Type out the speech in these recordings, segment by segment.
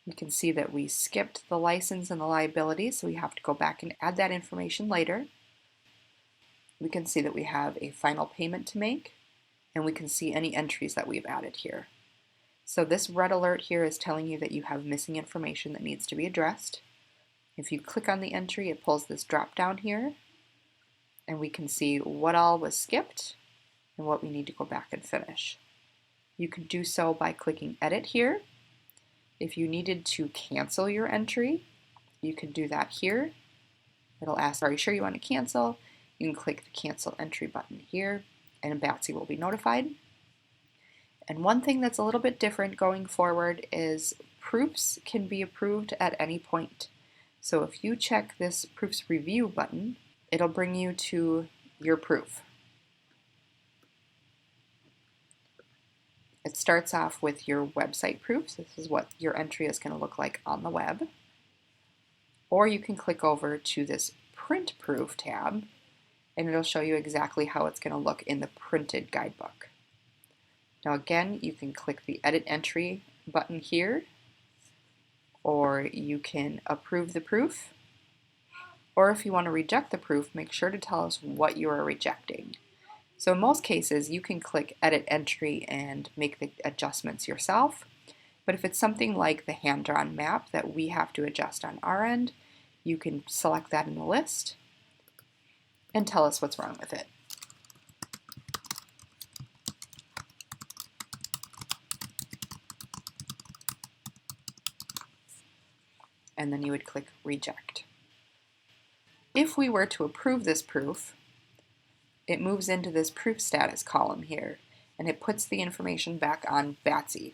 We can see that we skipped the license and the liability, so we have to go back and add that information later. We can see that we have a final payment to make, and we can see any entries that we've added here. So this red alert here is telling you that you have missing information that needs to be addressed. If you click on the entry, it pulls this drop down here, and we can see what all was skipped and what we need to go back and finish. You can do so by clicking Edit here. If you needed to cancel your entry, you can do that here. It'll ask, are you sure you want to cancel? You can click the Cancel Entry button here, and BATSI will be notified. And one thing that's a little bit different going forward is proofs can be approved at any point. So if you check this Proofs Review button, it'll bring you to your proof. It starts off with your website proofs. This is what your entry is going to look like on the web. Or you can click over to this Print Proof tab, and it'll show you exactly how it's going to look in the printed guidebook. Now again, you can click the Edit Entry button here, or you can approve the proof, or if you want to reject the proof, make sure to tell us what you are rejecting. So in most cases, you can click Edit Entry and make the adjustments yourself, but if it's something like the hand-drawn map that we have to adjust on our end, you can select that in the list and tell us what's wrong with it. And then you would click Reject. If we were to approve this proof, it moves into this proof status column here, and it puts the information back on BATSI.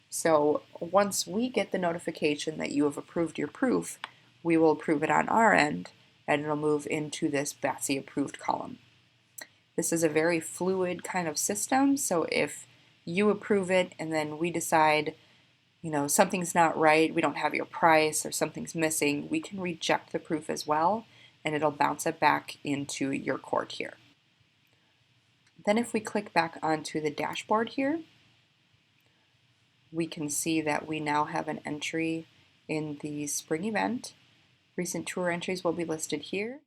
So once we get the notification that you have approved your proof, we will approve it on our end, and it'll move into this BATSI approved column. This is a very fluid kind of system, so if you approve it and then we decide, something's not right, we don't have your price, or something's missing, we can reject the proof as well, and it'll bounce it back into your court here. Then if we click back onto the dashboard here, we can see that we now have an entry in the spring event. Recent tour entries will be listed here.